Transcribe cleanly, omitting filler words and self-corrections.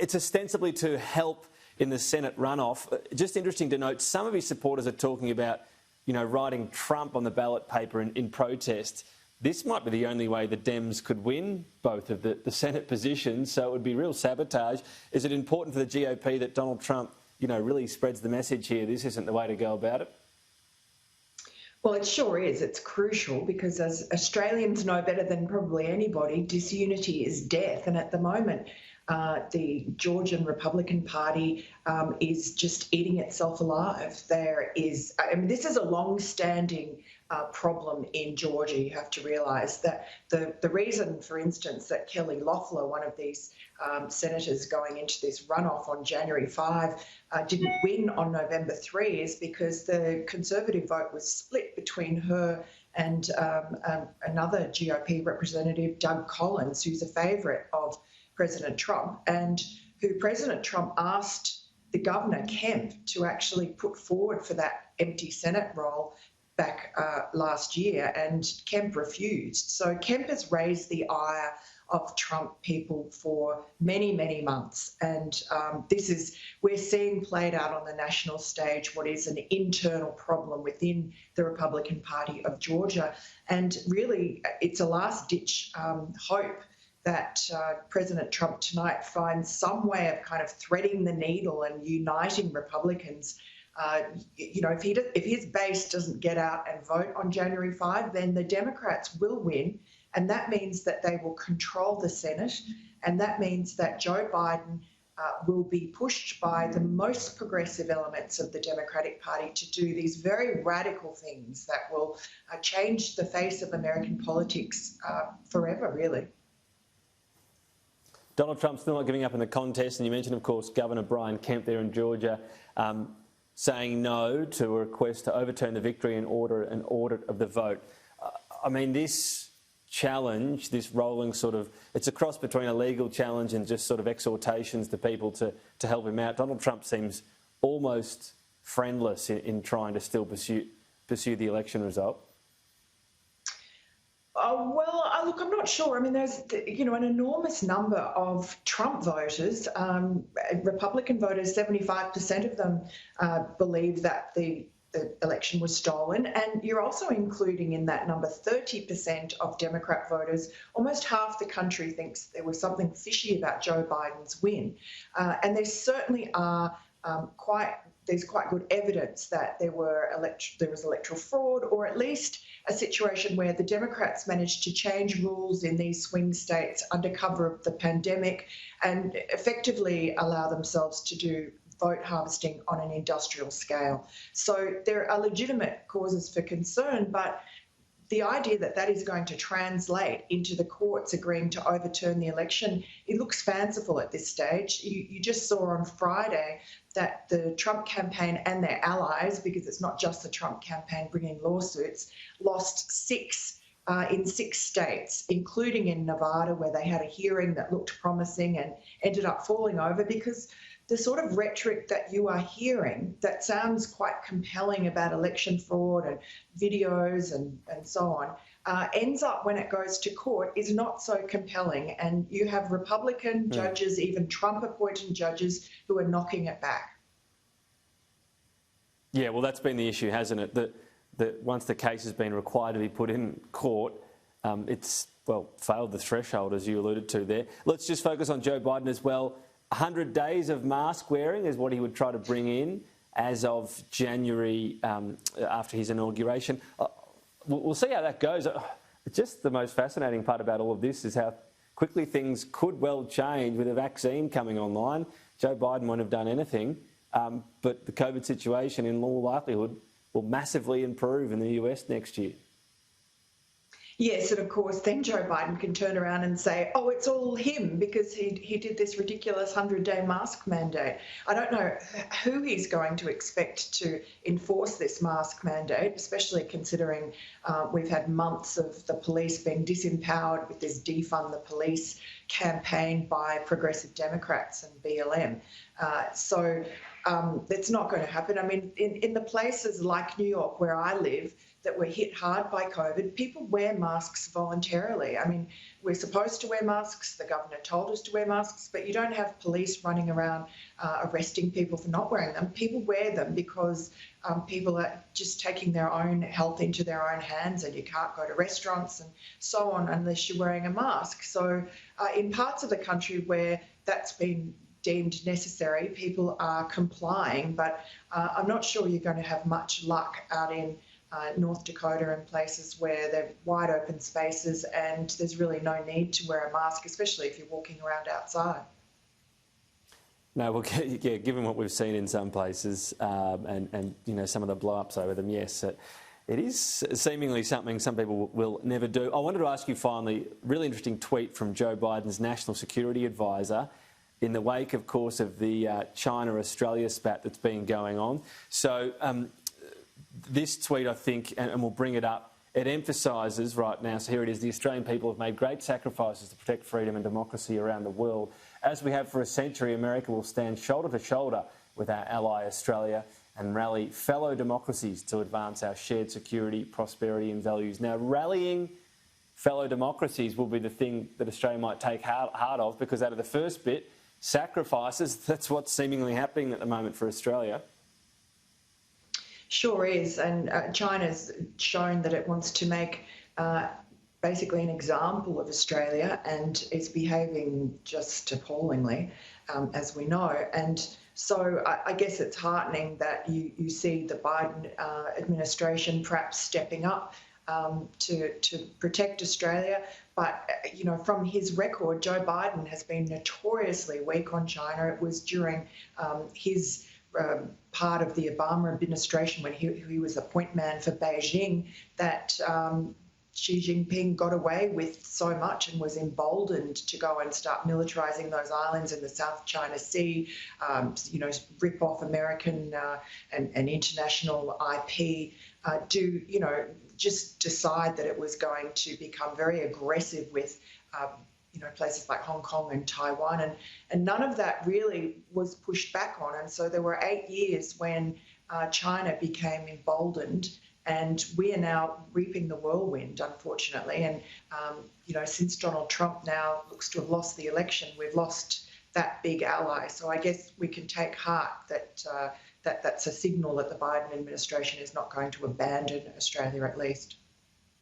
it's ostensibly to help in the Senate runoff. Just interesting to note, some of his supporters are talking about, writing Trump on the ballot paper in protest. This might be the only way the Dems could win both of the Senate positions, so it would be real sabotage. Is it important for the GOP that Donald Trump, really spreads the message here? This isn't the way to go about it? Well, it sure is. It's crucial because, as Australians know better than probably anybody, disunity is death. And at the moment, the Georgian Republican Party is just eating itself alive. This is a long-standing problem in Georgia. You have to realise that the reason, for instance, that Kelly Loeffler, one of these senators going into this runoff on January 5, didn't win on November 3 is because the Conservative vote was split between her and another GOP representative, Doug Collins, who's a favourite of President Trump, and who President Trump asked the governor, Kemp, to actually put forward for that empty Senate role back last year, and Kemp refused. So Kemp has raised the ire of Trump people for many, many months. And we're seeing played out on the national stage what is an internal problem within the Republican Party of Georgia. And really, it's a last-ditch hope that President Trump tonight finds some way of kind of threading the needle and uniting Republicans. If his base doesn't get out and vote on January 5, then the Democrats will win, and that means that they will control the Senate, and that means that Joe Biden will be pushed by the most progressive elements of the Democratic Party to do these very radical things that will change the face of American politics forever, really. Donald Trump's still not giving up in the contest, and you mentioned, of course, Governor Brian Kemp there in Georgia saying no to a request to overturn the victory and order an audit of the vote. This challenge, this rolling it's a cross between a legal challenge and just sort of exhortations to people to help him out. Donald Trump seems almost friendless in trying to still pursue the election result. Look, I'm not sure. There's, an enormous number of Trump voters, Republican voters, 75% of them believe that the election was stolen. And you're also including in that number 30% of Democrat voters. Almost half the country thinks there was something fishy about Joe Biden's win. And there certainly are there's quite good evidence that there was electoral fraud, or at least a situation where the Democrats managed to change rules in these swing states under cover of the pandemic and effectively allow themselves to do vote harvesting on an industrial scale. So there are legitimate causes for concern, but the idea that that is going to translate into the courts agreeing to overturn the election, it looks fanciful at this stage. You just saw on Friday that the Trump campaign and their allies, because it's not just the Trump campaign bringing lawsuits, lost in six states, including in Nevada, where they had a hearing that looked promising and ended up falling over because the sort of rhetoric that you are hearing that sounds quite compelling about election fraud and videos and so on ends up, when it goes to court, is not so compelling. And you have Republican judges, even Trump-appointed judges, who are knocking it back. Yeah, well, that's been the issue, hasn't it? That once the case has been required to be put in court, it's, failed the threshold, as you alluded to there. Let's just focus on Joe Biden as well. 100 days of mask wearing is what he would try to bring in as of January after his inauguration. We'll see how that goes. Just the most fascinating part about all of this is how quickly things could well change with a vaccine coming online. Joe Biden won't have done anything, but the COVID situation in all likelihood will massively improve in the US next year. Yes, and of course, then Joe Biden can turn around and say, oh, it's all him because he did this ridiculous 100-day mask mandate. I don't know who he's going to expect to enforce this mask mandate, especially considering we've had months of the police being disempowered with this defund the police campaign by progressive Democrats and BLM. So it's not going to happen. In the places like New York where I live, that were hit hard by COVID, people wear masks voluntarily. I mean, we're supposed to wear masks. The governor told us to wear masks, but you don't have police running around arresting people for not wearing them. People wear them because people are just taking their own health into their own hands, and you can't go to restaurants and so on unless you're wearing a mask. So in parts of the country where that's been deemed necessary, people are complying, but I'm not sure you're going to have much luck out in North Dakota and places where they're wide open spaces and there's really no need to wear a mask, especially if you're walking around outside. No, well, yeah, given what we've seen in some places and you know, some of the blow-ups over them, yes, it is seemingly something some people will never do. I wanted to ask you finally, really interesting tweet from Joe Biden's National Security Advisor in the wake, of course, of the China-Australia spat that's been going on. So this tweet, I think, and we'll bring it up, it emphasises right now, so here it is, the Australian people have made great sacrifices to protect freedom and democracy around the world. As we have for a century, America will stand shoulder to shoulder with our ally Australia and rally fellow democracies to advance our shared security, prosperity and values. Now, rallying fellow democracies will be the thing that Australia might take heart of, because out of the first bit, sacrifices, that's what's seemingly happening at the moment for Australia. Sure is, and China's shown that it wants to make basically an example of Australia, and is behaving just appallingly, as we know. And so I guess it's heartening that you see the Biden administration perhaps stepping up to protect Australia. But, you know, from his record, Joe Biden has been notoriously weak on China. It was during his part of the Obama administration, when he was the point man for Beijing, that Xi Jinping got away with so much and was emboldened to go and start militarising those islands in the South China Sea, you know, rip off American and international IP, you know, just decide that it was going to become very aggressive with you know, places like Hong Kong and Taiwan, and none of that really was pushed back on. And so there were 8 years when China became emboldened, and we are now reaping the whirlwind, unfortunately. And, you know, since Donald Trump now looks to have lost the election, we've lost that big ally. So I guess we can take heart that that's a signal that the Biden administration is not going to abandon Australia, at least.